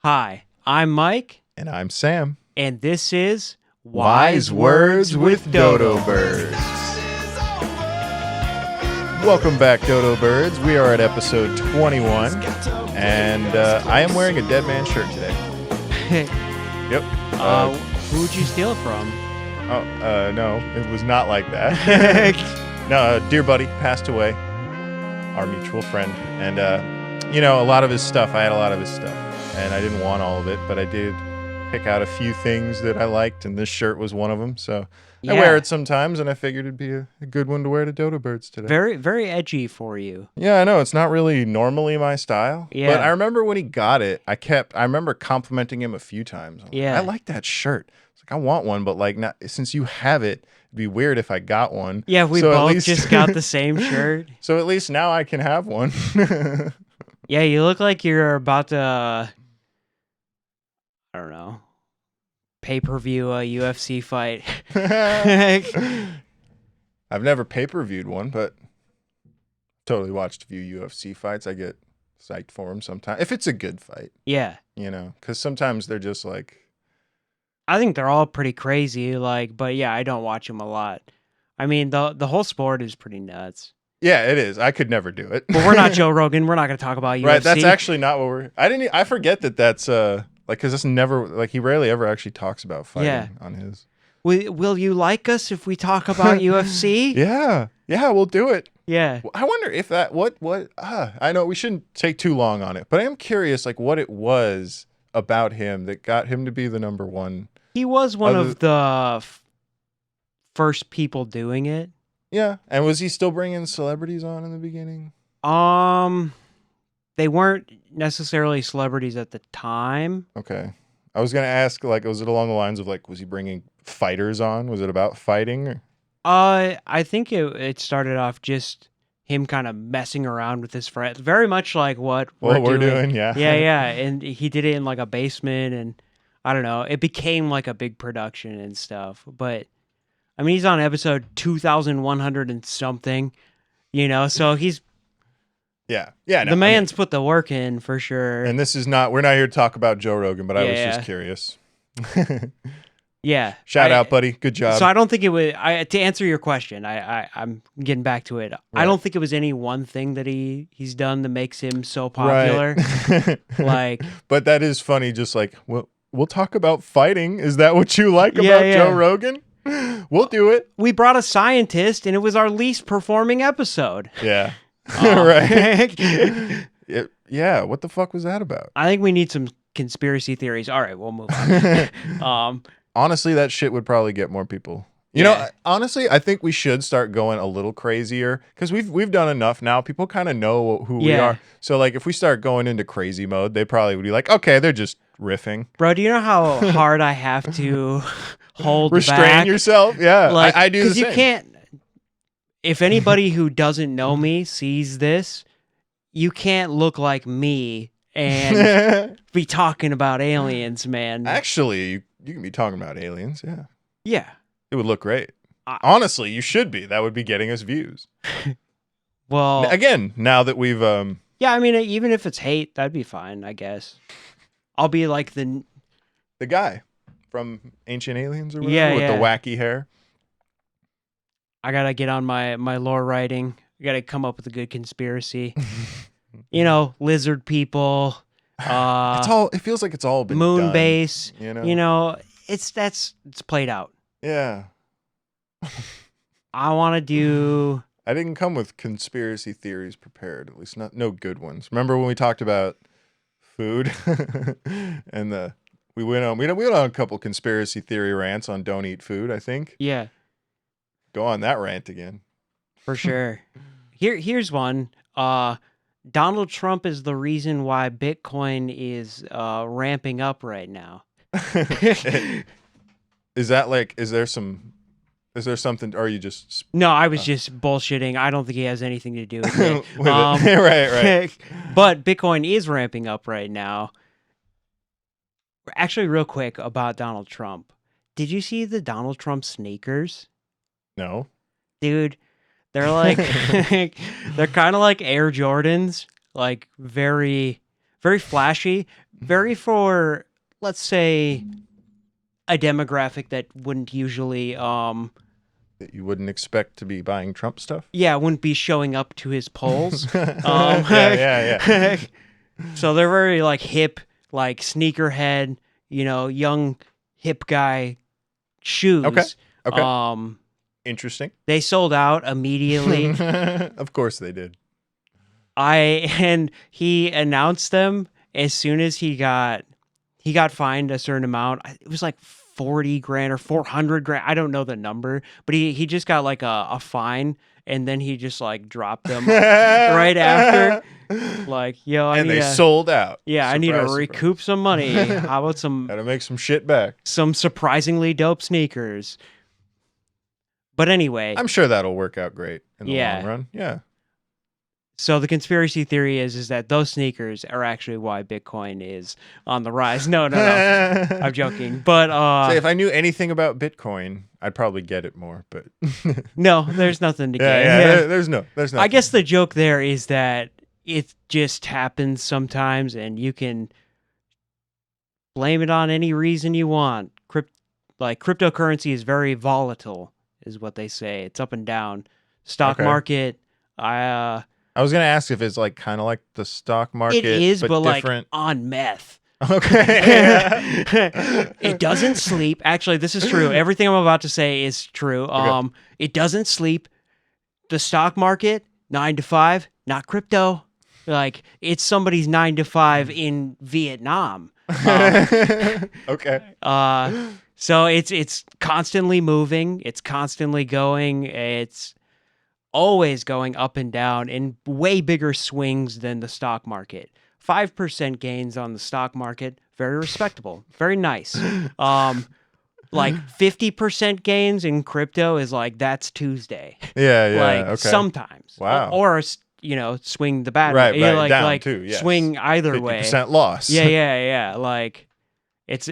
Hi, I'm Mike, And I'm Sam. and this is Wise Words with Dodo Birds. Welcome back, Dodo Birds. We are at episode 21, and I am wearing a Dead Man shirt today. Yep. Who'd you steal it from? No, it was not like that. No, a dear buddy passed away, our mutual friend, and a lot of his stuff. I had a lot of his stuff, and I didn't want all of it, but I did pick out a few things that I liked, and this shirt was one of them. So I wear it sometimes, and I figured it'd be a good one to wear to Dodo Birds today. Very, very edgy for you. Yeah, I know. It's not really normally my style. Yeah. But I remember when he got it, I remember complimenting him a few times. I like that shirt. It's like, I want one, but since you have it, it'd be weird if I got one. Yeah, we both just got the same shirt. So at least now I can have one. Yeah, you look like you're about to, I don't know, pay-per-view a UFC fight. I've never pay-per-viewed one, but totally watched a few UFC fights. I get psyched for them sometimes. If it's a good fight. Yeah. Because sometimes they're just like... I think they're all pretty crazy, but yeah, I don't watch them a lot. I mean, the whole sport is pretty nuts. Yeah, it is. I could never do it. But we're not Joe Rogan. We're not going to talk about UFC. Right, that's actually not what we're... I forget that's... because that's never... he rarely ever actually talks about fighting on his... Will you like us if we talk about UFC? Yeah, we'll do it. Yeah. I wonder if that... I know we shouldn't take too long on it, but I am curious, what it was about him that got him to be the number one. He was one of the first people doing it. Yeah, and was he still bringing celebrities on in the beginning? They weren't necessarily celebrities at the time. Okay. I was going to ask, was it along the lines of, was he bringing fighters on? Was it about fighting? I think it started off just him kind of messing around with his friends. Very much like what we're doing. Yeah. Yeah. And he did it in, a basement, and I don't know. It became, a big production and stuff. But, I mean, he's on episode 2,100 and something, so he's... Yeah. The man's put the work in for sure. And we're not here to talk about Joe Rogan, but I was just curious. Yeah. Shout out, buddy. Good job. So I don't think it was, to answer your question, I'm getting back to it. Right. I don't think it was any one thing that he's done that makes him so popular. Right. But that is funny. Just we'll talk about fighting. Is that what you like about Joe Rogan? We'll do it. We brought a scientist, and it was our least performing episode. Yeah. Right. Yeah. What the fuck was that about? I think we need some conspiracy theories. All right, we'll move on. Honestly, that shit would probably get more people. Honestly, I think we should start going a little crazier because we've done enough now. People kind of know who we are. So if we start going into crazy mode, they probably would be like, okay, they're just riffing. Bro, do you know how hard I have to restrain back? Yourself? Yeah, I do the same. Because you can't. If anybody who doesn't know me sees this, you can't look like me and be talking about aliens, man. Actually, you can be talking about aliens, yeah. Yeah. It would look great. Honestly, you should be. That would be getting us views. Well... Again, now that we've... Yeah, I mean, even if it's hate, that'd be fine, I guess. I'll be like the guy from Ancient Aliens or whatever with the wacky hair. I gotta get on my lore writing. I gotta come up with a good conspiracy. Lizard people. It feels like it's all been moon done, base. It's played out. Yeah. I want to do. I didn't come with conspiracy theories prepared. At least no good ones. Remember when we talked about food and we went on a couple conspiracy theory rants on don't eat food. I think. Yeah. Go on that rant again. For sure. Here's one. Donald Trump is the reason why Bitcoin is ramping up right now. Is there something, or are you just... No, I was just bullshitting. I don't think he has anything to do with it. Right. But Bitcoin is ramping up right now. Actually, real quick about Donald Trump. Did you see the Donald Trump sneakers? No. Dude, they're they're kind of like Air Jordans, very, very flashy, very for, let's say, a demographic that wouldn't usually That you wouldn't expect to be buying Trump stuff. wouldn't be showing up to his polls. Yeah. So they're very like hip, like sneakerhead, young hip guy shoes. Okay. Interesting. They sold out immediately. Of course they did. And he announced them as soon as he got fined a certain amount. It was like 40 grand or 400 grand. I don't know the number, but he just got like a fine, and then he just like dropped them right after. Like, yo, they sold out. Yeah, I need to recoup some money. How about gotta make some shit back. some surprisingly dope sneakers? But anyway, I'm sure that'll work out great in the Yeah. long run. Yeah. so the conspiracy theory is that those sneakers are actually why Bitcoin is on the rise. No. I'm joking. But Say, if I knew anything about Bitcoin, I'd probably get it more. But no, there's nothing to gain. there's nothing. I guess the joke there is that it just happens sometimes, and you can blame it on any reason you want. Cryptocurrency is very volatile, is what they say. It's up and down. Stock Okay. market, I was gonna ask if it's like kind of like the stock market. it is, but different. like on meth. Okay. It doesn't sleep. Actually, this is true. Everything I'm about to say is true. Okay. It doesn't sleep. The stock market, 9 to 5, not crypto. Like, it's somebody's 9 to 5 in Vietnam. Okay. So it's constantly moving. It's constantly going. It's always going up and down in way bigger swings than the stock market. 5% gains on the stock market, very respectable, very nice. Like 50% gains in crypto is like, that's Tuesday. Yeah. Like Okay. sometimes. Wow. Or swing the bad Right. way. Right. Down too. Yes. Swing either way. 50% loss. Yeah. Like it's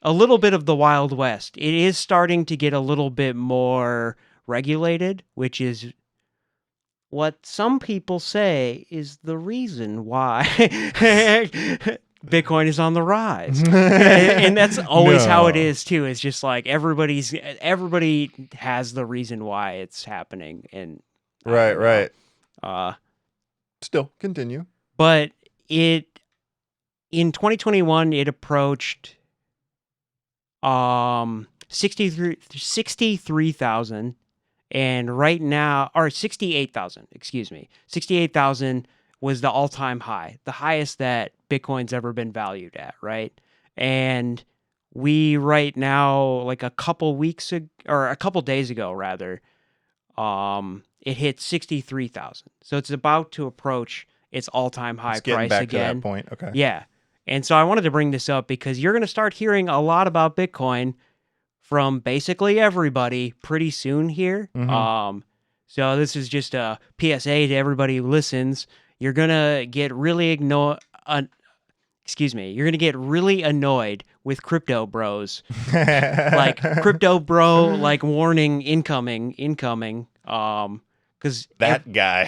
a little bit of the Wild West. It is starting to get a little bit more regulated, which is what some people say is the reason why Bitcoin is on the rise. And that's always how it is too. It's just like everybody has the reason why it's happening. And Right. uh Still continue. but in 2021 it approached 63,000, and right now, or 68,000, excuse me. 68,000 was the all-time high, the highest that Bitcoin's ever been valued at, right? And we right now, like a couple days ago rather, it hit 63,000. So it's about to approach its all-time high It's getting price back again. to that point. Okay. Yeah. And so I wanted to bring this up because you're going to start hearing a lot about Bitcoin from basically everybody pretty soon here. So this is just a PSA to everybody who listens. You're going to get really you're going to get really annoyed with crypto bros. Like crypto bro, like warning incoming. Cuz that guy.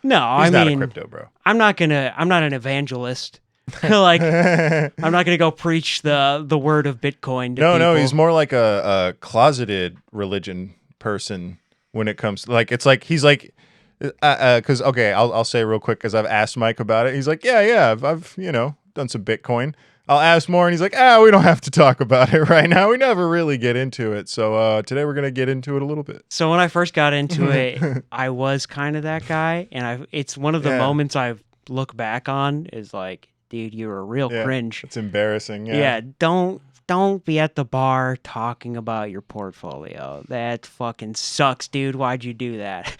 No, he's he's not a crypto bro. I'm not an evangelist. Like, I'm not gonna go preach the word of Bitcoin to people. No, he's more like a closeted religion person when it comes to, like, it's like he's like, because okay, I'll say real quick because I've asked Mike about it. He's like, yeah, I've done some Bitcoin. I'll ask more, and he's like, we don't have to talk about it right now. We never really get into it. So today we're gonna get into it a little bit. So when I first got into it, I was kind of that guy, and it's one of the moments I look back on is like, dude, you were a real cringe. It's embarrassing. Yeah, don't be at the bar talking about your portfolio. That fucking sucks, dude. Why'd you do that?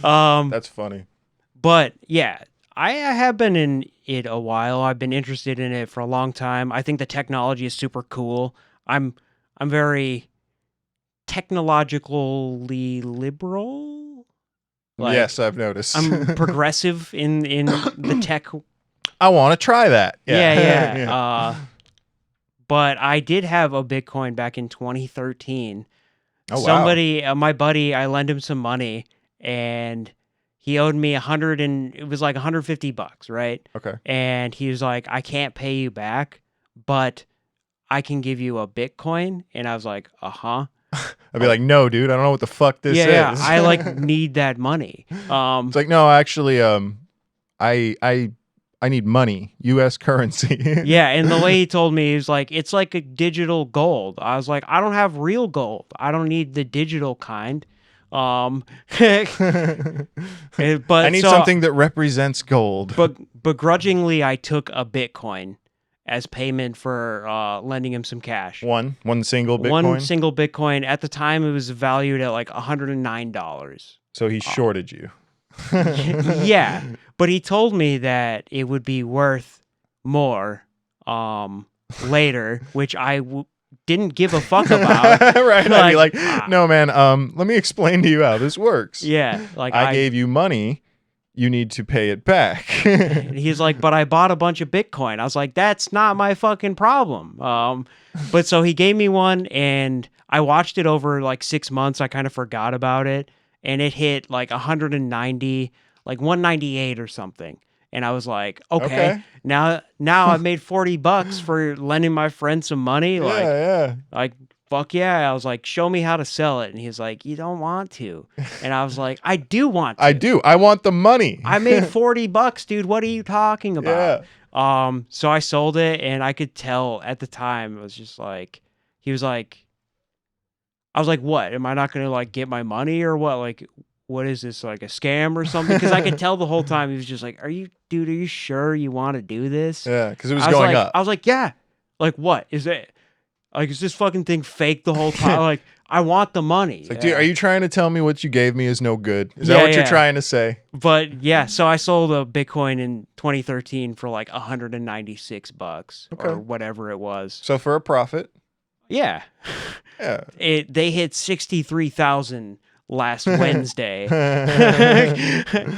God. That's funny. But yeah, I have been in it a while. I've been interested in it for a long time. I think the technology is super cool. I'm very technologically liberal. Like, yes, I've noticed. I'm progressive in the tech. I want to try that. Yeah. But I did have a Bitcoin back in 2013. Oh, wow. Somebody, my buddy, I lent him some money, and he owed me it was like $150, right? Okay. And he was like, I can't pay you back, but I can give you a Bitcoin. And I was like, uh-huh. I'd be like, no, dude, I don't know what the fuck this Yeah, is. I like need that money. It's like, no, actually, I need money, U.S. currency. Yeah, and the way he told me, he was like, it's like a digital gold. I was like, I don't have real gold. I don't need the digital kind. But I need something that represents gold. But begrudgingly, I took a Bitcoin as payment for lending him some cash. One single Bitcoin? One single Bitcoin. At the time, it was valued at like $109. So he shorted you. Yeah, but he told me that it would be worth more later, which I didn't give a fuck about. Right? I'd be like, no, man, let me explain to you how this works. Yeah, like I gave you money. You need to pay it back. He's like, but I bought a bunch of Bitcoin. I was like, that's not my fucking problem. But so he gave me one, and I watched it over like 6 months. I kind of forgot about it, and it hit like 190, like 198 or something. And I was like, okay. now I made $40 for lending my friend some money. Like, fuck yeah. I was like, show me how to sell it. And he's like, you don't want to. And I was like, I do want to. I do. I want the money. I made $40, dude. What are you talking about? Yeah. So I sold it, and I could tell at the time, it was just like, he was like, I was like, what? Am I not going to like get my money or what? Like, what is this, like a scam or something? Because I could tell the whole time he was just like, are you sure you want to do this? Yeah, because it was going up. I was like, yeah. Like, what? Is this fucking thing fake the whole time? Like, I want the money. It's like, dude, are you trying to tell me what you gave me is no good? Is that what you're trying to say? But yeah, so I sold a Bitcoin in 2013 for like $196 or whatever it was. So for a profit. Yeah. Yeah. They hit 63,000 last Wednesday.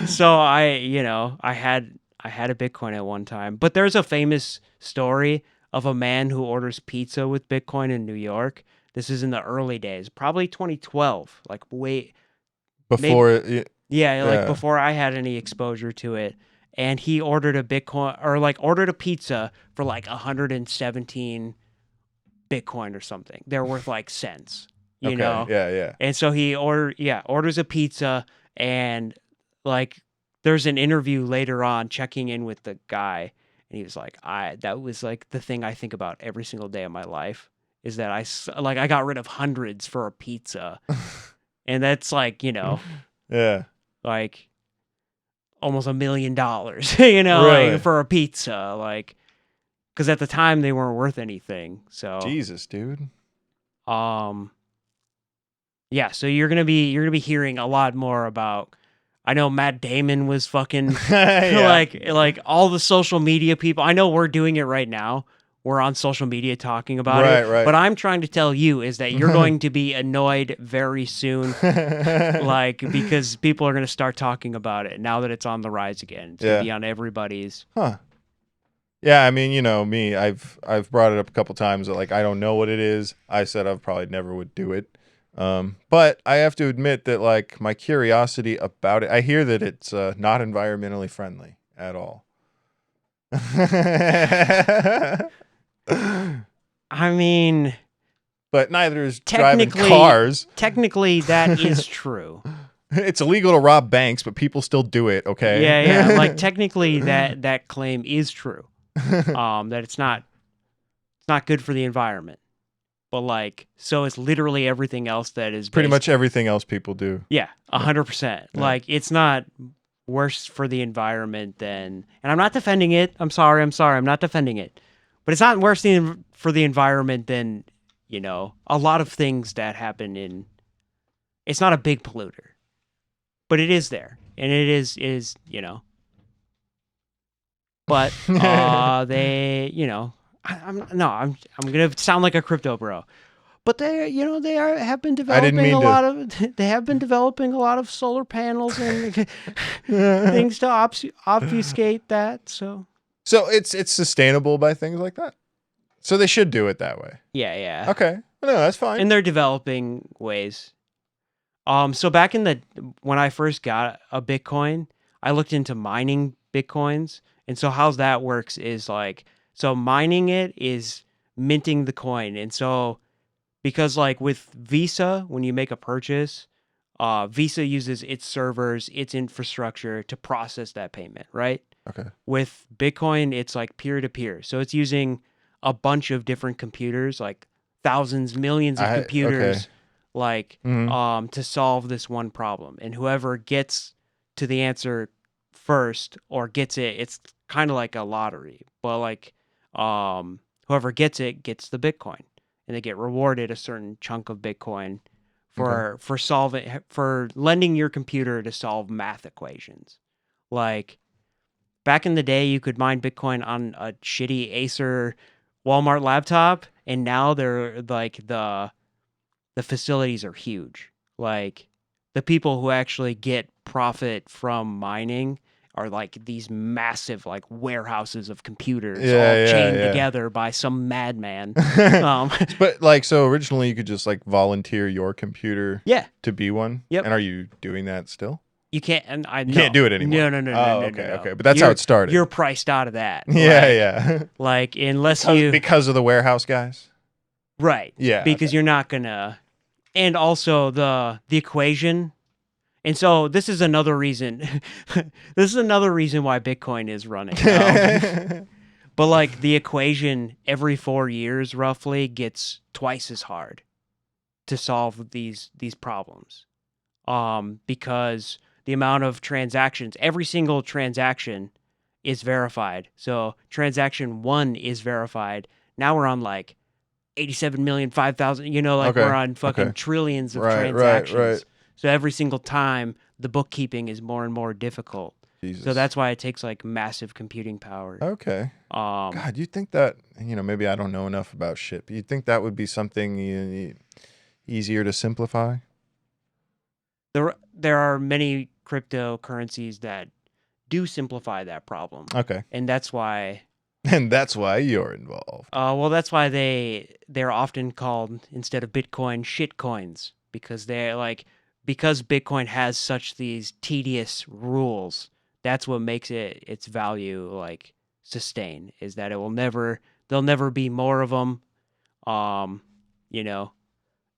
So I had a Bitcoin at one time. But there's a famous story of a man who orders pizza with Bitcoin in New York. This is in the early days, probably 2012, like way before. Before I had any exposure to it. And he ordered a Bitcoin, or like ordered a pizza for like 117 Bitcoin or something. They're worth like cents, you know? Yeah. And so he orders a pizza, and like there's an interview later on checking in with the guy. And he was like, that was like the thing I think about every single day of my life, is that I got rid of hundreds for a pizza. And that's like, yeah, like almost $1 million, really? Like, for a pizza, like, because at the time they weren't worth anything. So Jesus, dude. Yeah, so you're gonna be hearing a lot more about. I know Matt Damon was fucking like all the social media people. I know we're doing it right now. We're on social media talking about it. Right. But I'm trying to tell you is that you're going to be annoyed very soon, like, because people are going to start talking about it now that it's on the rise again. It's going to be on everybody's. Huh. Yeah, I mean, me. I've brought it up a couple times that like I don't know what it is. I said I probably never would do it. But I have to admit that like my curiosity about it, I hear that it's not environmentally friendly at all. I mean, but neither is driving cars. Technically, that is true. It's illegal to rob banks, but people still do it. Okay. Yeah. Like technically, that claim is true. That it's not good for the environment. But like, so it's literally everything else that is pretty much everything else people do. Yeah, 100%. Like, it's not worse for the environment than, and I'm not defending it. I'm sorry. I'm not defending it. But it's not worse for the environment than, a lot of things that happen in, it's not a big polluter, but it is there. And it is, but they, I'm gonna sound like a crypto bro, but they have been developing a lot of solar panels and things to obfuscate that. So it's sustainable by things like that. So they should do it that way. Yeah. Okay, no, that's fine. And they're developing ways. So back when I first got a Bitcoin, I looked into mining Bitcoins. And so how that works is like, so mining it is minting the coin. And so because like with Visa, when you make a purchase, Visa uses its servers, its infrastructure to process that payment, right? Okay. With Bitcoin, it's like peer to peer. So it's using a bunch of different computers, like thousands, millions of Okay. computers, like Mhm. to solve this one problem. And whoever gets to the answer first or gets it, it's kind of like a lottery. But like whoever gets it gets the Bitcoin. And they get rewarded a certain chunk of Bitcoin Okay. for lending your computer to solve math equations. Like back in the day, you could mine Bitcoin on a shitty Acer Walmart laptop, and now they're like the facilities are huge. Like the people who actually get profit from mining are like these massive like warehouses of computers all chained together by some madman. Um, But like, so originally you could just like volunteer your computer yeah, to be one. Yep. And are you doing that still? you can't, and I You can't do it anymore. No. Oh, No, okay, no. okay. But that's how it started. You're priced out of that. Yeah, Like, yeah. Like unless you Because of the warehouse guys. right, Yeah. because you're not gonna, and also the equation. And so this is another reason. This is another reason why Bitcoin is running. But like the equation every 4 years roughly gets twice as hard to solve these problems. Because the amount of transactions, every single transaction is verified. So transaction 1 is verified. Now we're on like 87 million, 5,000, like Okay, we're on fucking okay. trillions of Right, transactions. right. So every single time the bookkeeping is more and more difficult. Jesus. So that's why it takes like massive computing power. Okay. God, you'd think that, maybe I don't know enough about shit, but you'd think that would be something easier to simplify? There are many cryptocurrencies that do simplify that problem. Okay. And that's why And that's why you're involved. well, that's why they're often called, instead of Bitcoin, shit coins, because they're like, because Bitcoin has such these tedious rules. That's what makes its value like sustain, is that there'll never be more of them. You know,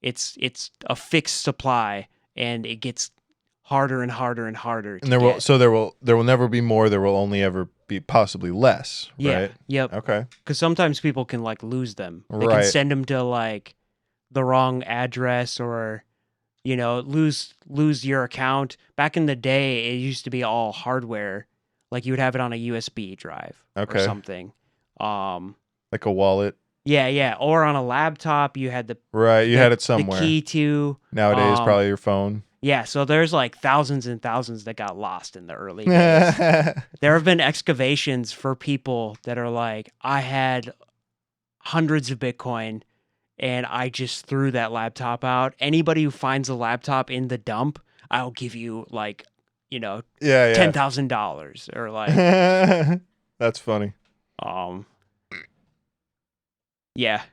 it's a fixed supply, and it gets harder and harder and harder. And there will never be more. There will only ever be possibly less. Yeah. Right? Yep. Okay. Because sometimes people can like lose them. They Right. can send them to like the wrong address, or lose your account. Back in the day, it used to be all hardware. Like you would have it on a USB drive or Okay. something. Like a wallet. Yeah. Or on a laptop, you had Right. You had it somewhere. the key to. Nowadays, probably your phone. Yeah, so there's like thousands and thousands that got lost in the early days. There have been excavations for people that are like, I had hundreds of Bitcoin and I just threw that laptop out. Anybody who finds a laptop in the dump, I'll give you like, Yeah. $10,000 or like. That's funny. Yeah.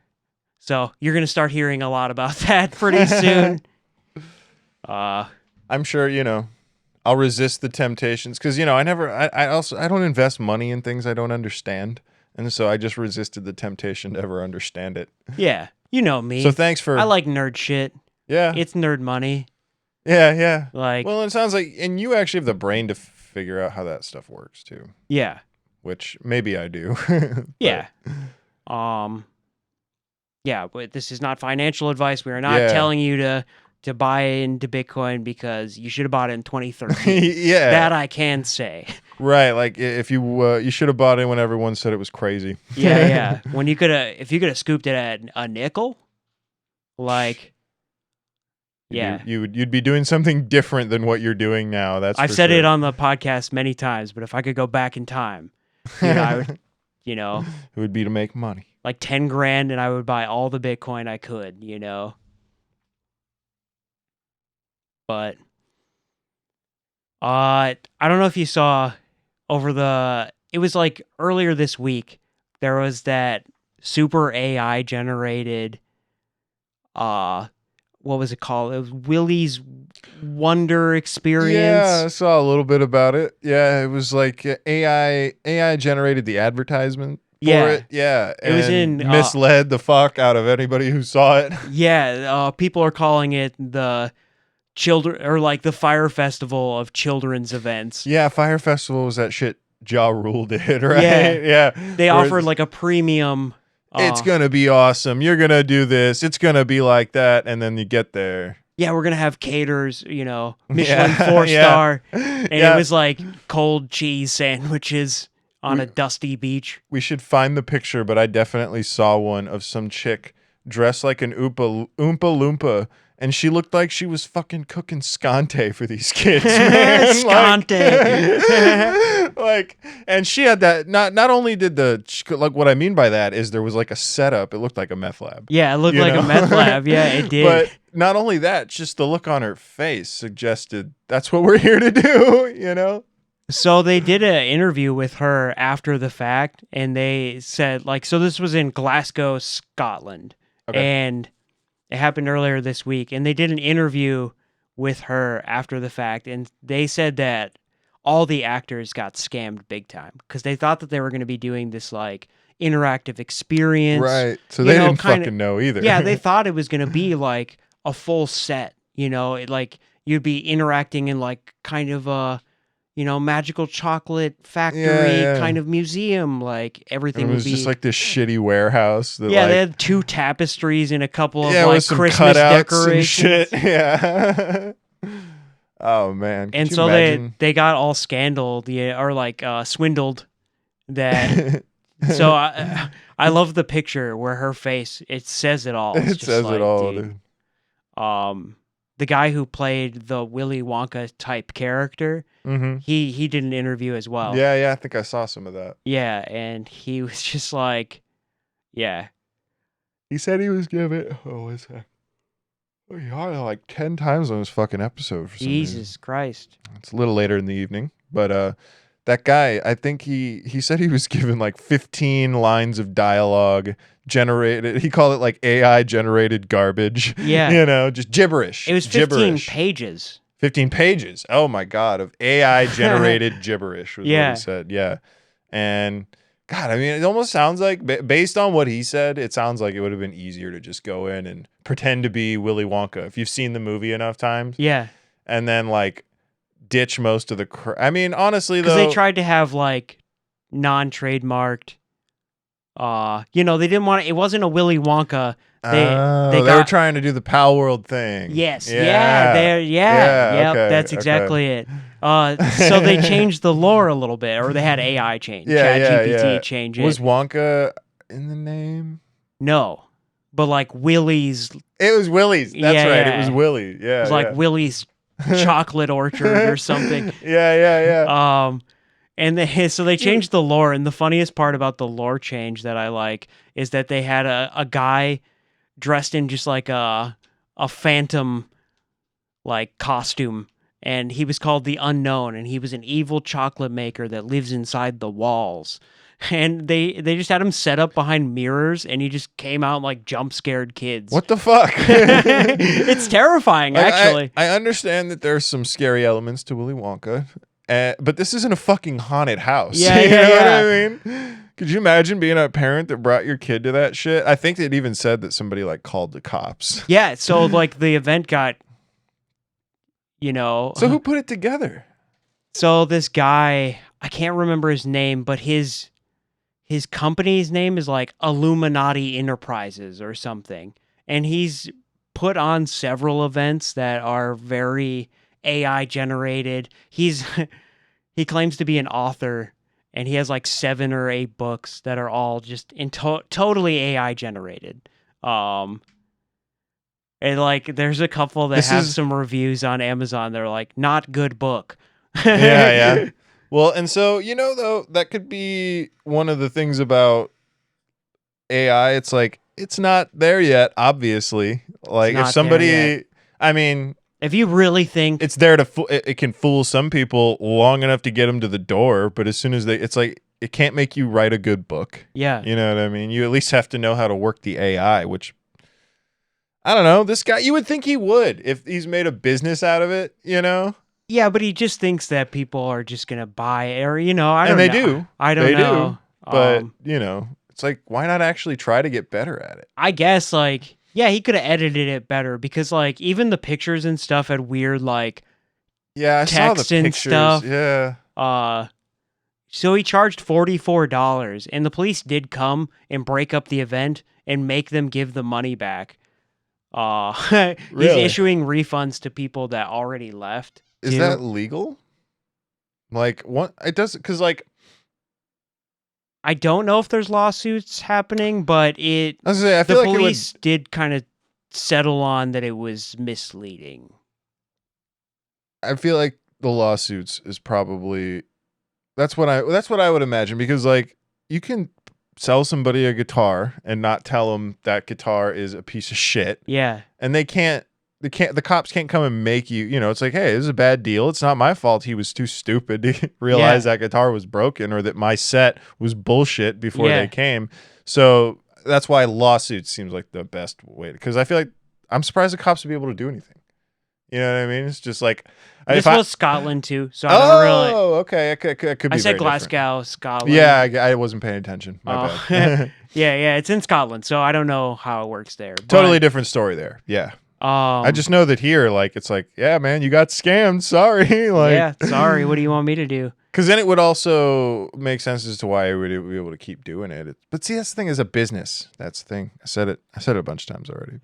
So you're gonna start hearing a lot about that pretty soon. I'm sure, I'll resist the temptations because, I don't invest money in things I don't understand. And so I just resisted the temptation to ever understand it. Yeah. You know me. So thanks for. I like nerd shit. Yeah. It's nerd money. Yeah. Like. Well, it sounds like, and you actually have the brain to figure out how that stuff works too. Yeah. Which maybe I do. Yeah. Yeah, but this is not financial advice. We are not telling you to buy into Bitcoin because you should have bought it in 2013. Yeah. That I can say. Right, like if you should have bought it when everyone said it was crazy. Yeah. When if you could have scooped it at a nickel, like, yeah, you'd be doing something different than what you're doing now. I've said it on the podcast many times, but if I could go back in time, I would, it would be to make money. Like 10 grand, and I would buy all the Bitcoin I could, But I don't know if you saw it was like earlier this week, there was that super AI generated, what was it called? It was Willie's wonder experience. Yeah, I saw a little bit about it. Yeah, it was like AI generated the advertisement for it. Yeah, It was in misled the fuck out of anybody who saw it. Yeah, people are calling it the children or like the Fire Festival of children's events. Yeah, Fire Festival was that shit Ja Rule did, right? Yeah. They offered like a premium. It's gonna be awesome. You're gonna do this. It's gonna be like that, and then you get there. Yeah, we're gonna have caters, Michelin 4-star, and it was like cold cheese sandwiches on a dusty beach. We should find the picture, but I definitely saw one of some chick dressed like an Oompa Loompa, and she looked like she was fucking cooking scante for these kids, man. Like, and she had that. Not only did like what I mean by that is there was like a setup. It looked like a meth lab. Yeah, it looked like a meth lab. Yeah, it did. But not only that, just the look on her face suggested that's what we're here to do. So they did an interview with her after the fact, and they said so this was in Glasgow, Scotland, and it happened earlier this week, and they did an interview with her after the fact, and they said that all the actors got scammed big time because they thought that they were going to be doing this like interactive experience. Right. So they didn't fucking know either. Yeah, they thought it was going to be like a full set, like you'd be interacting in like kind of a, magical chocolate factory kind of museum. Like everything would be just like this shitty warehouse. That, they had 2 tapestries and a couple of like Christmas decorations. Shit. Yeah. Oh man. And so they got all scandaled, or swindled. That so I love the picture where her face, it says it all. It says it all, dude. The guy who played the Willy Wonka type character, he did an interview as well. Yeah, I think I saw some of that. Yeah, and he was just like, yeah. He said he was giving. Oh, what's that? Oh, he hardly like 10 times on this fucking episode for some reason. Jesus Christ. It's a little later in the evening, but that guy, I think he said he was given like 15 lines of dialogue generated. He called it like AI generated garbage. Yeah. Just gibberish. It was 15 pages. 15 pages. Oh my God, of AI generated gibberish was what he said. Yeah. And God, I mean, it almost sounds like, based on what he said, it sounds like it would have been easier to just go in and pretend to be Willy Wonka if you've seen the movie enough times. Yeah. And then like ditch most of the I mean, honestly, though, because they tried to have like non-trademarked. They didn't want it wasn't a Willy Wonka. They were trying to do the Pal World thing. Yes. That's exactly it. So they changed the lore a little bit, or they had AI change. ChatGPT change it. Was Wonka in the name? No, but like Willie's. It was Willie's. That's right. It was Willie. Yeah. It was like Willie's chocolate orchard or something. Yeah. And so they changed the lore, and the funniest part about the lore change that I like is that they had a guy dressed in just like a phantom like costume, and he was called the Unknown, and he was an evil chocolate maker that lives inside the walls. And they just had him set up behind mirrors, and he just came out and like jump scared kids. What the fuck? It's terrifying, actually. I understand that there's some scary elements to Willy Wonka. But this isn't a fucking haunted house. Yeah, you know what I mean? Could you imagine being a parent that brought your kid to that shit? I think it even said that somebody like called the cops. Yeah, so like the event got, So who put it together? So this guy, I can't remember his name, but his company's name is like Illuminati Enterprises or something. And he's put on several events that are very AI generated. He claims to be an author, and he has like 7 or 8 books that are all just totally AI generated. And like there's a couple that have some reviews on Amazon. They're like, not good book. Yeah. Well, and so, though, that could be one of the things about AI. It's like, it's not there yet, obviously. Like if somebody, I mean, if you really think it's there it can fool some people long enough to get them to the door, but as soon as it's like, it can't make you write a good book. Yeah. You know what I mean? You at least have to know how to work the AI, which I don't know. This guy, you would think he would if he's made a business out of it, you know? Yeah, but he just thinks that people are just gonna buy it, or I don't And they know. do. I don't They know. do. But, it's like, why not actually try to get better at it? I guess yeah, he could have edited it better because even the pictures and stuff had weird Yeah, I saw the text and pictures. stuff. Yeah. So he charged $44, and the police did come and break up the event and make them give the money back. He's Really? issuing refunds to people that already left. Is that legal? Like, what? It doesn't, because, like, I don't know if there's lawsuits happening, but I was gonna say, I the feel like police did kind of settle on that it was misleading. I feel like the lawsuits is probably that's what I would imagine, because like you can sell somebody a guitar and not tell them that guitar is a piece of shit, Yeah. and the cops can't come and make you, it's like, hey, this is a bad deal. It's not my fault he was too stupid to realize that guitar was broken, or that my set was bullshit before they came. So that's why lawsuits seems like the best way, because I feel like I'm surprised the cops would be able to do anything. You know what I mean? It's just like this was Scotland too, so I don't really. Oh, okay. It could be. I said very Glasgow, different. Scotland. Yeah, I wasn't paying attention. My bad. yeah, it's in Scotland, so I don't know how it works there. Totally different story there. Yeah. I just know that here, like, it's like, yeah, man, you got scammed. Sorry. Like, yeah, sorry. What do you want me to do? Because then it would also make sense as to why I would be able to keep doing it. But see, that's the thing, as a business. That's the thing. I said it a bunch of times already.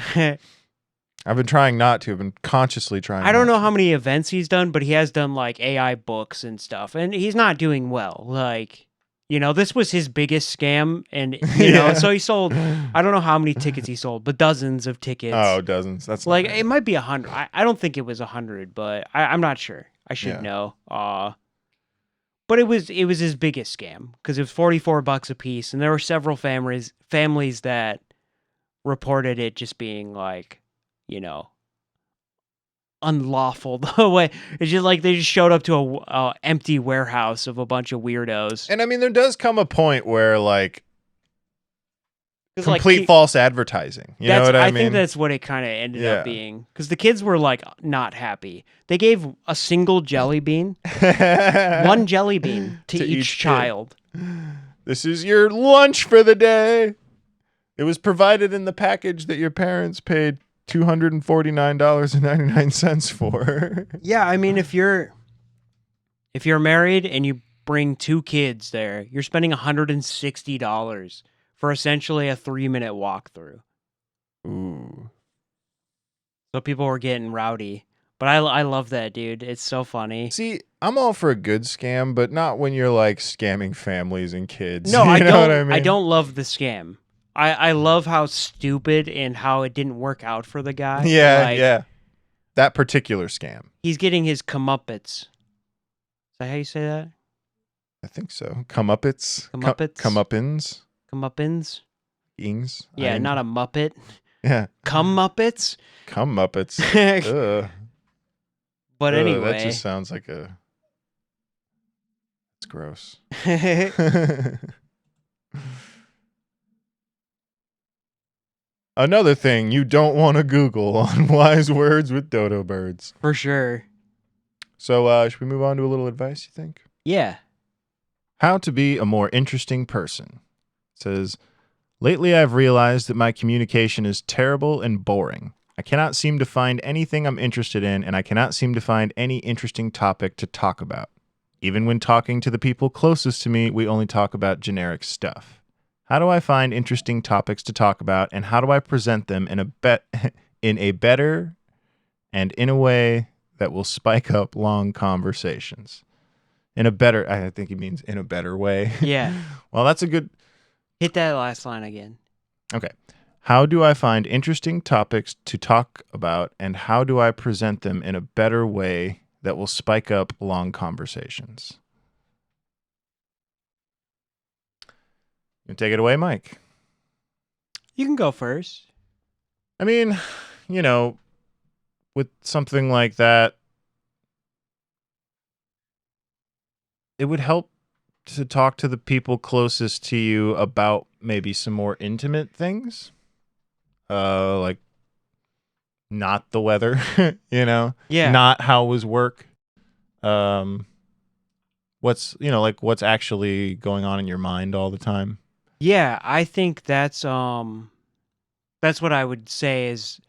I've been trying not to. I've been consciously trying. I don't know how many events he's done, but he has done like AI books and stuff, and he's not doing well. Like, this was his biggest scam, and so he sold. I don't know how many tickets he sold, but dozens of tickets. Oh, dozens. That's like it might be 100. I don't think it was 100, but I'm not sure. I should know. But it was his biggest scam because it was $44 a piece, and there were several families that reported it just being like, unlawful the way. It's just like they just showed up to a empty warehouse of a bunch of weirdos. And I mean, there does come a point where like complete false advertising. You know what I mean? I think that's what it kind of ended up being, because the kids were like not happy. They gave a single jelly bean, one jelly bean to each child. This is your lunch for the day. It was provided in the package that your parents paid $249.99 for. Yeah, I mean, if you're married and you bring 2 kids there, you're spending $160 for essentially a 3-minute walkthrough. Ooh. So people were getting rowdy. But I love that, dude. It's so funny. See, I'm all for a good scam, but not when you're like scamming families and kids. No, I don't. What I mean? I don't love the scam. I love how stupid and how it didn't work out for the guy. Yeah. That particular scam. He's getting his comeuppance. Is that how you say that? I think so. Comeuppets. Comeuppance. Comeuppins. Ings. Yeah, not a muppet. Yeah. Comeuppets. Comeuppets. Ugh. But anyway. That just sounds like it's gross. Another thing you don't want to Google on Wise Words with Dodo Birds. For sure. So, should we move on to a little advice, you think? Yeah. How to be a more interesting person. It says, lately I've realized that my communication is terrible and boring. I cannot seem to find anything I'm interested in, and I cannot seem to find any interesting topic to talk about. Even when talking to the people closest to me, we only talk about generic stuff. How do I find interesting topics to talk about, and how do I present them in a better and in a way that will spike up long conversations? I think he means in a better way. Yeah. Well, that's a good... Hit that last line again. Okay. How do I find interesting topics to talk about, and how do I present them in a better way that will spike up long conversations? You take it away, Mike. You can go first. I mean, with something like that, it would help to talk to the people closest to you about maybe some more intimate things. Like not the weather, Yeah. not how was work. What's, like what's actually going on in your mind all the time. Yeah, I think that's what I would say is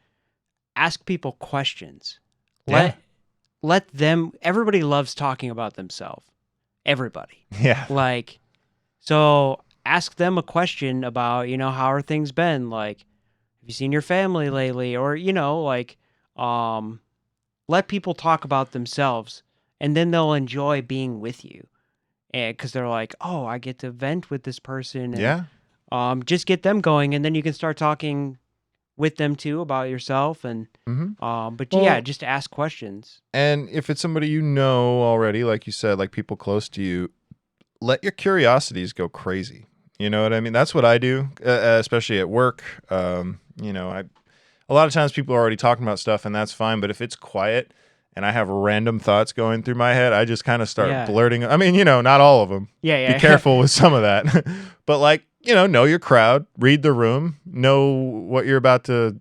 ask people questions. Yeah. Let them everybody loves talking about themselves. Everybody. Yeah. Like, so ask them a question about, how are things been? Like, have you seen your family lately? Or, let people talk about themselves, and then they'll enjoy being with you. And because they're like, oh, I get to vent with this person, and Yeah. just get them going, and then you can start talking with them too about yourself, and but yeah, Well, just ask questions. and if it's somebody you know already, like you said, like people close to you, let your curiosities go crazy. You know what I mean? That's what I do, especially at work. A lot of times people are already talking about stuff, and that's fine. But if it's quiet and I have random thoughts going through my head, I just kind of start Yeah. blurting. I mean, not all of them. Yeah. Be careful with some of that. But like, know your crowd, read the room, know what you're about to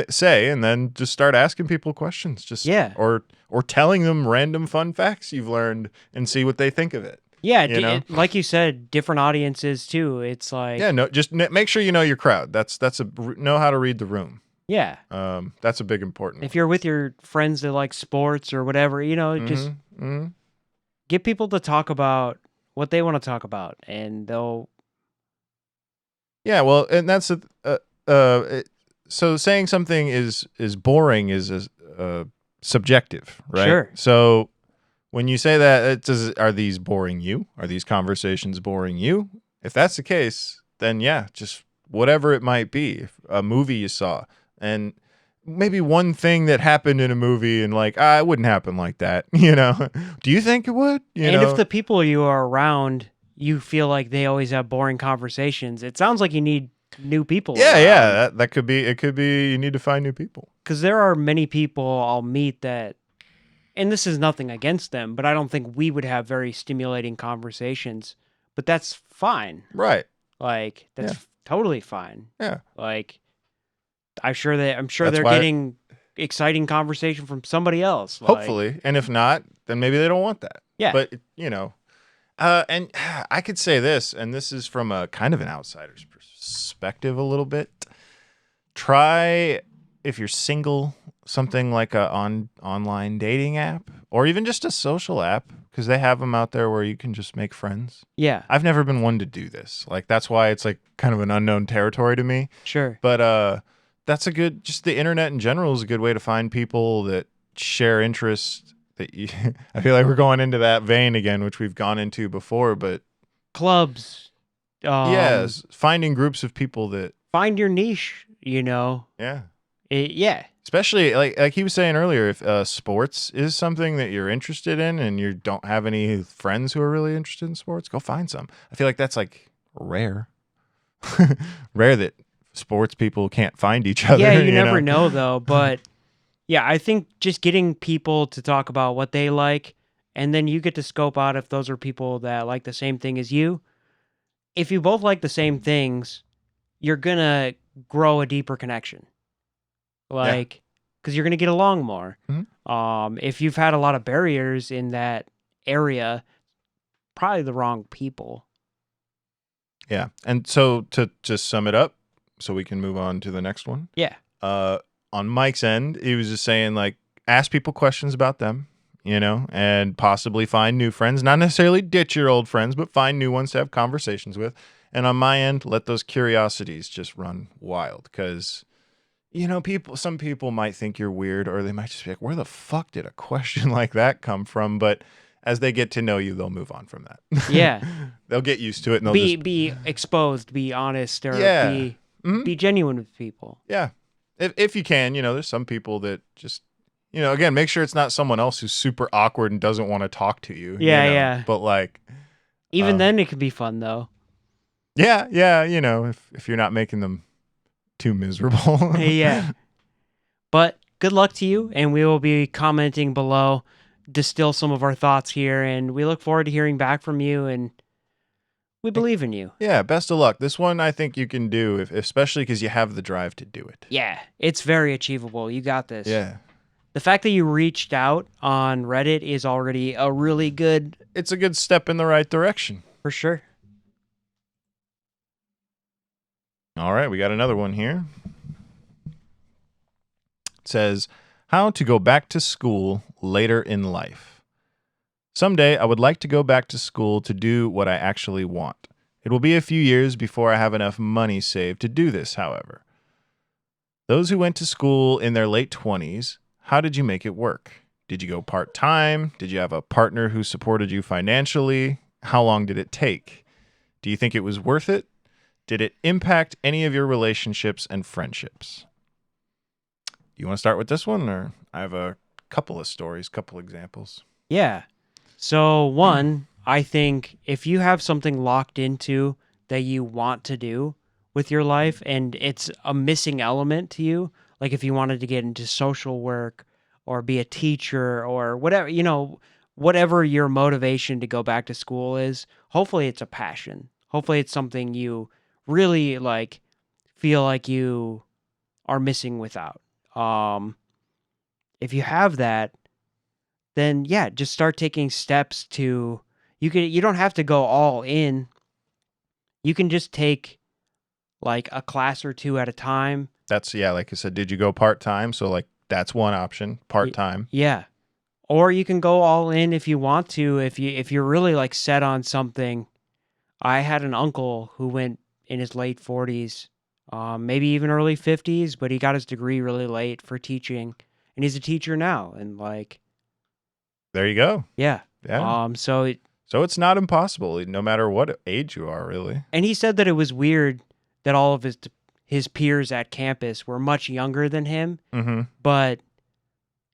say, and then just start asking people questions. Just Yeah. or telling them random fun facts you've learned and see what they think of it. Yeah, like you said, different audiences too. It's like, Yeah, no, just make sure you know your crowd. That's know how to read the room. yeah. That's a big important If you're with your friends that like sports or whatever, just get people to talk about what they want to talk about, and they'll. Yeah, well, and that's so saying something is boring is subjective, right? Sure. So when you say that, are these boring you? Are these conversations boring you? If that's the case, then yeah, just whatever it might be, a movie you saw, and maybe one thing that happened in a movie, and like, it wouldn't happen like that, Do you think it would? If the people you are around, you feel like they always have boring conversations, it sounds like you need new people. Yeah, that could be. It could be you need to find new people. Because there are many people I'll meet that, and this is nothing against them, but I don't think we would have very stimulating conversations. But that's fine. Right. Like, that's totally fine. Yeah. Like, I'm sure they're That's why- getting exciting conversation from somebody else. Like, Hopefully. And if not, then maybe they don't want that. Yeah. But, and I could say this, and this is from a kind of an outsider's perspective a little bit. Try, if you're single, something like a online dating app, or even just a social app, because they have them out there where you can just make friends. Yeah. I've never been one to do this. Like, that's why it's like kind of an unknown territory to me. Sure. But that's just the internet in general is a good way to find people that share interests that you, I feel like we're going into that vein again, which we've gone into before, but clubs. Yes. Finding groups of people that find your niche, Yeah. Yeah. Especially like he was saying earlier, if sports is something that you're interested in and you don't have any friends who are really interested in sports, go find some. I feel like that's like rare. Rare that sports people can't find each other. Yeah, you never know though, but yeah, I think just getting people to talk about what they like, and then you get to scope out if those are people that like the same thing as you. If you both like the same things, you're gonna grow a deeper connection. Like, because you're gonna get along more. Mm-hmm. If you've had a lot of barriers in that area, probably the wrong people. Yeah. And so to just sum it up, so we can move on to the next one. Yeah. On Mike's end, he was just saying, like, ask people questions about them, and possibly find new friends. Not necessarily ditch your old friends, but find new ones to have conversations with. And on my end, let those curiosities just run wild. Because, some people might think you're weird, or they might just be like, where the fuck did a question like that come from? But as they get to know you, they'll move on from that. Yeah. They'll get used to it. And they'll be exposed, be honest, or be genuine with people. Yeah. If you can, there's some people that just, again, make sure it's not someone else who's super awkward and doesn't want to talk to you. Yeah. But like, even then it can be fun though. Yeah. If you're not making them too miserable. Yeah. But good luck to you, and we will be commenting below, distill some of our thoughts here, and we look forward to hearing back from you, and We believe in you. Yeah, best of luck. This one I think you can do, especially because you have the drive to do it. Yeah, it's very achievable. You got this. Yeah. The fact that you reached out on Reddit is already a really good... It's a good step in the right direction. For sure. All right, we got another one here. It says, how to go back to school later in life. Someday, I would like to go back to school to do what I actually want. It will be a few years before I have enough money saved to do this, however. Those who went to school in their late 20s, how did you make it work? Did you go part-time? Did you have a partner who supported you financially? How long did it take? Do you think it was worth it? Did it impact any of your relationships and friendships? You want to start with this one, or I have a couple of stories, couple examples. Yeah. So one, I think if you have something locked into that you want to do with your life and it's a missing element to you, like if you wanted to get into social work or be a teacher or whatever, whatever your motivation to go back to school is, hopefully it's a passion. Hopefully it's something you really feel like you are missing without. If you have that, then yeah, just start taking steps to, you don't have to go all in. You can just take a class or two at a time. That's, yeah, like I said, did you go part-time? So that's one option, part-time. Yeah. Or you can go all in if you want to, if you're really set on something. I had an uncle who went in his late 40s, maybe even early 50s, but he got his degree really late for teaching, and he's a teacher now, and there you go. yeah. So it's not impossible, no matter what age you are, really. And he said that it was weird that all of his peers at campus were much younger than him, but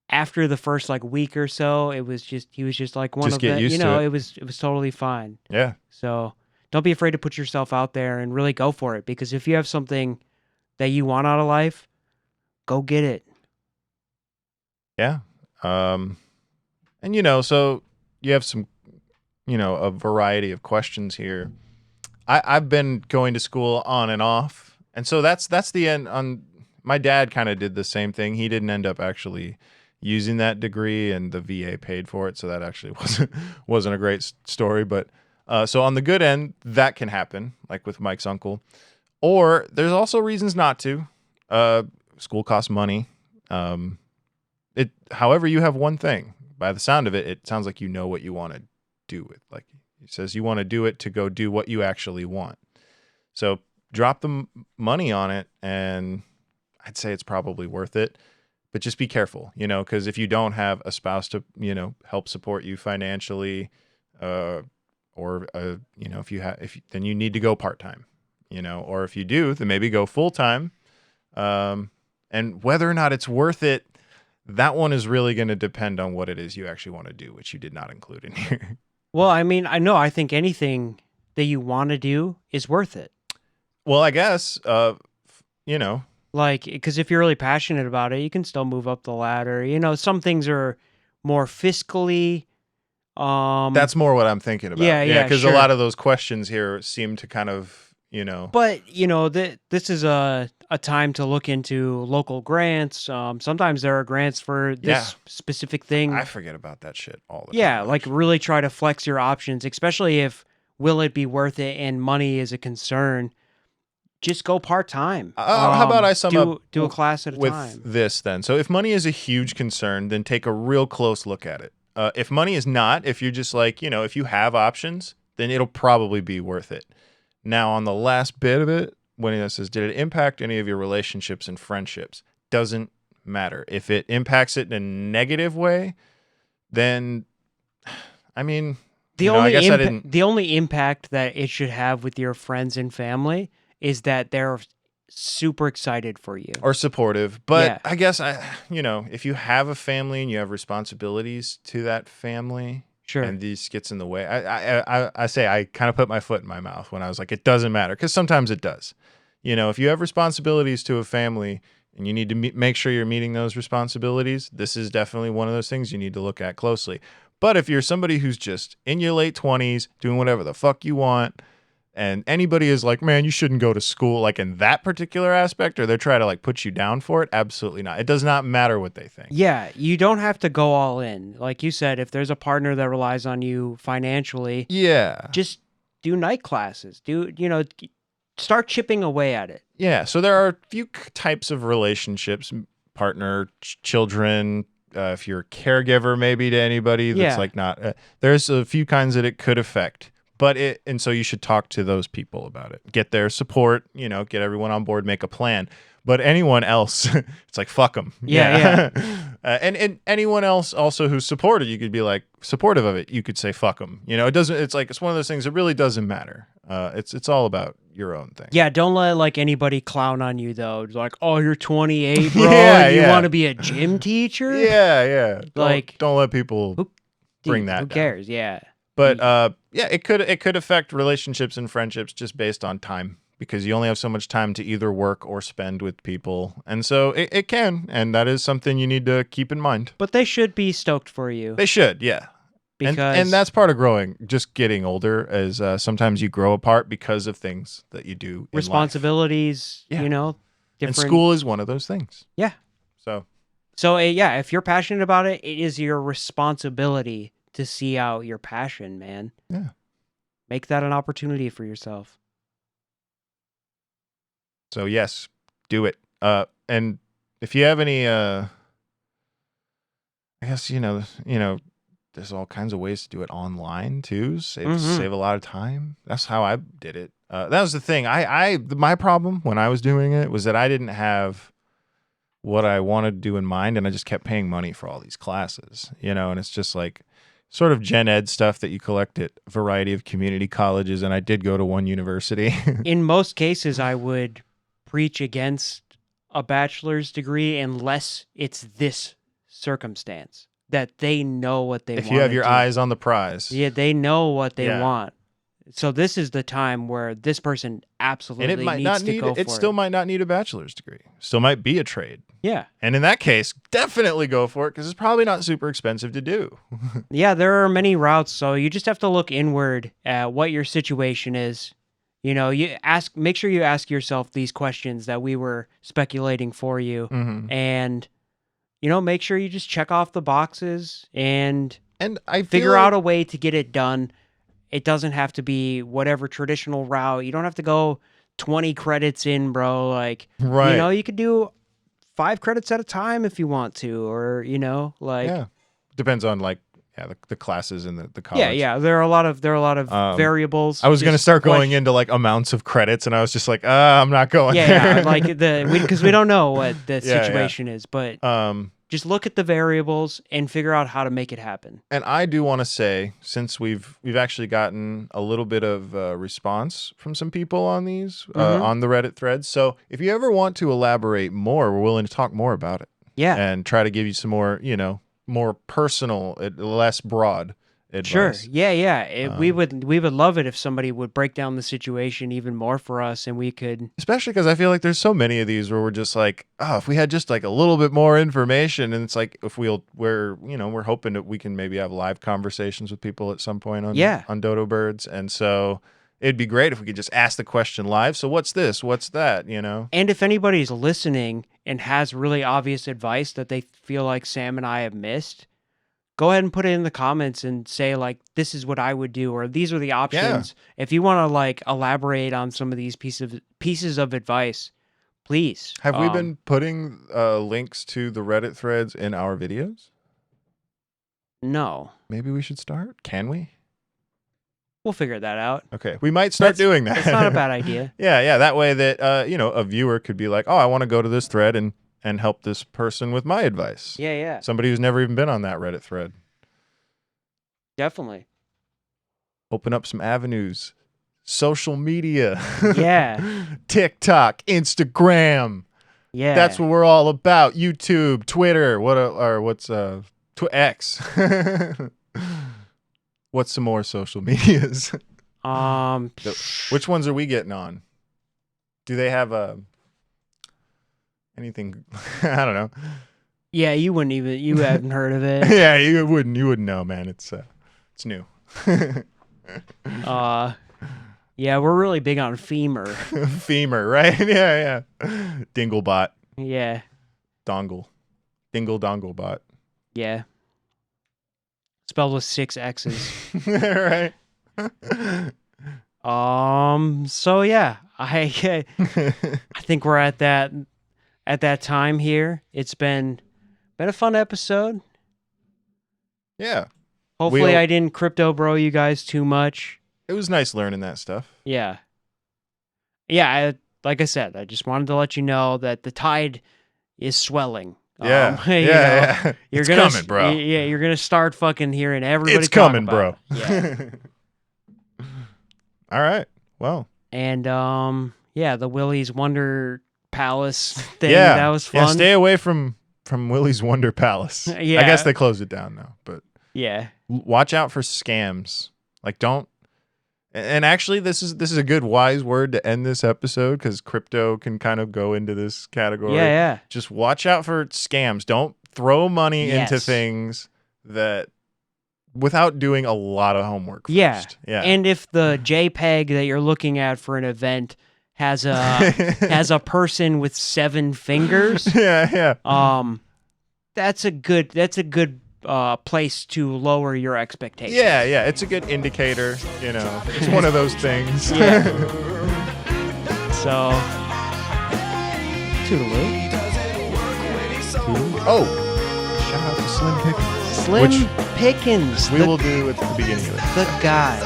after the first week or so, he was just one just of get them. Used to it. It was totally fine. Yeah. So don't be afraid to put yourself out there and really go for it, because if you have something that you want out of life, go get it. Yeah. And so you have some, a variety of questions here. I've been going to school on and off, and so that's the end. My dad kind of did the same thing. He didn't end up actually using that degree, and the VA paid for it, so that actually wasn't a great story. But so on the good end, that can happen, like with Mike's uncle. Or there's also reasons not to. School costs money. However, you have one thing. By the sound of it, it sounds like you know what you want to do with. Like he says, you want to do it to go do what you actually want. So drop the money on it, and I'd say it's probably worth it. But just be careful, because if you don't have a spouse to, help support you financially, or then you need to go part-time, or if you do, then maybe go full-time. And whether or not it's worth it, that one is really going to depend on what it is you actually want to do, which you did not include in here. Well, I think anything that you want to do is worth it. Well, I guess, because if you're really passionate about it, you can still move up the ladder. Some things are more fiscally. That's more what I'm thinking about. Yeah, because sure. a lot of those questions here seem to kind of, But, this is a time to look into local grants. Sometimes there are grants for this specific thing. I forget about that shit all the time. Yeah, really try to flex your options, especially if will it be worth it and money is a concern. Just go part-time. How about I sum up do a class at a with time. this then? So if money is a huge concern, then take a real close look at it. If money is not, if you're just if you have options, then it'll probably be worth it. Now, on the last bit of it, when it says, did it impact any of your relationships and friendships? Doesn't matter. If it impacts it in a negative way, then, the only impact that it should have with your friends and family is that they're super excited for you. Or supportive. But Yeah. I guess, if you have a family and you have responsibilities to that family, Sure. and these gets in the way, I say I kind of put my foot in my mouth when I was like, it doesn't matter, because sometimes it does. If you have responsibilities to a family and you need to make sure you're meeting those responsibilities, this is definitely one of those things you need to look at closely. But if you're somebody who's just in your late 20s doing whatever the fuck you want, And anybody is like, man, you shouldn't go to school, like in that particular aspect, or they're trying to like put you down for it. Absolutely not. It does not matter what they think. Yeah, you don't have to go all in. Like you said, if there's a partner that relies on you financially, Yeah. just do night classes. Start chipping away at it. Yeah. So there are a few types of relationships, partner, children. If you're a caregiver, maybe to anybody that's like not, there's a few kinds that it could affect. And so you should talk to those people about it. Get their support, get everyone on board, make a plan. But anyone else, it's like, fuck them. Yeah. And anyone else also who's supportive, you could be like supportive of it. You could say, fuck them. It's one of those things that really doesn't matter. It's all about your own thing. Yeah. Don't let like anybody clown on you though. Like, oh, you're 28, bro. You want to be a gym teacher? Yeah. Like, don't let people bring that down. Who cares? Yeah. But it could affect relationships and friendships just based on time, because you only have so much time to either work or spend with people. And so it can, and that is something you need to keep in mind. But they should be stoked for you. They should, yeah. And that's part of growing, just getting older, is sometimes you grow apart because of things that you do in responsibilities, life. different. And school is one of those things. Yeah. So if you're passionate about it, it is your responsibility to see out your passion, man. Yeah. Make that an opportunity for yourself. So yes, do it. And if you have any, I guess, there's all kinds of ways to do it online too. Save a lot of time. That's how I did it. That was the thing. My problem when I was doing it was that I didn't have what I wanted to do in mind, and I just kept paying money for all these classes, and it's just like sort of gen ed stuff that you collect at a variety of community colleges, and I did go to one university. In most cases, I would preach against a bachelor's degree unless it's this circumstance that they know what they want. If you have your eyes on the prize. Yeah, they know what they want. So this is the time where this person absolutely needs to go for it. It still might not need a bachelor's degree. Still might be a trade. Yeah. And in that case, definitely go for it, because it's probably not super expensive to do. Yeah, there are many routes, so you just have to look inward at what your situation is. Make sure you ask yourself these questions that we were speculating for you, and make sure you just check off the boxes and I figure out a way to get it done. It doesn't have to be whatever traditional route. You don't have to go 20 credits in, bro. Like, right. You could do 5 credits at a time if you want to, or, depends on the classes and the college. Yeah. There are a lot of variables. I was going to start going into like amounts of credits, and I was just like, I'm not going. Yeah. Because we don't know what the situation is, but just look at the variables and figure out how to make it happen. And I do want to say, since we've actually gotten a little bit of response from some people on these on the Reddit threads. So if you ever want to elaborate more, we're willing to talk more about it. Yeah. And try to give you some more, more personal, less broad advice. Sure. Yeah. We would love it if somebody would break down the situation even more for us, and we could. Especially because I feel like there's so many of these where we're just like, oh, if we had just like a little bit more information, and it's like if we're hoping that we can maybe have live conversations with people at some point on Dodo Birds, and so it'd be great if we could just ask the question live. So what's this? What's that? And if anybody's listening and has really obvious advice that they feel like Sam and I have missed, go ahead and put it in the comments and say, like, this is what I would do, or these are the options. Yeah. If you want to like elaborate on some of these pieces of advice, please. Have we been putting links to the Reddit threads in our videos? No. Maybe we should start? Can we? We'll figure that out. Okay. We might start doing that. It's not a bad idea. Yeah. That way that, a viewer could be like, oh, I want to go to this thread and help this person with my advice. Yeah. Somebody who's never even been on that Reddit thread. Definitely. Open up some avenues. Social media. Yeah. TikTok, Instagram. Yeah. That's what we're all about. YouTube, Twitter, what's X. What's some more social medias? Which ones are we getting on? Do they have anything? I don't know. Yeah, you haven't heard of it. Yeah, you wouldn't know, man. It's new. Yeah, we're really big on femur. Femur, right? Yeah. Dinglebot. Yeah. Dongle. Dingle dongle bot. Yeah. Spelled with 6 X's. Right. So yeah, I think we're at that time here. It's been a fun episode. Yeah. Hopefully I didn't crypto bro you guys too much. It was nice learning that stuff. Yeah. Yeah, like I said, I just wanted to let you know that the tide is swelling. Yeah. Yeah. It's coming, bro. Yeah, you're going to start fucking hearing everybody It's talk coming, about bro. it. Yeah. All right. Well. And yeah, the Willie's Wonder Palace thing, Yeah. that was fun. Yeah, stay away from Willie's Wonder Palace. Yeah. I guess they closed it down now, but yeah. watch out for scams. Like, don't. And actually, this is a good wise word to end this episode, because crypto can kind of go into this category. Yeah. Just watch out for scams. Don't throw money into Yes. things that without doing a lot of homework first. Yeah. Yeah. And if the JPEG that you're looking at for an event has a person with 7 fingers, yeah. that's a good place to lower your expectations. Yeah. It's a good indicator. You know, it's one of those things. Yeah. So, toodaloo. Oh, shout out to Slim Picknz. Slim Picknz. We will do at the beginning of it. The guy.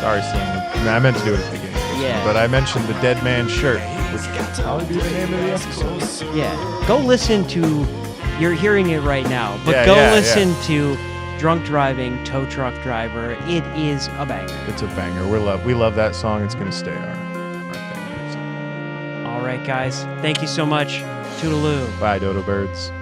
Sorry, Slim. I meant to do it at the beginning. Yeah. But I mentioned the Dead Man shirt, which will probably be the name of the episode. Yeah. Go listen to. You're hearing it right now, but Yeah, listen to Drunk Driving Tow Truck Driver. It is a banger. It's a banger. We love that song. It's gonna stay our thing. All right, guys. Thank you so much. Toodaloo. Bye, dodo birds.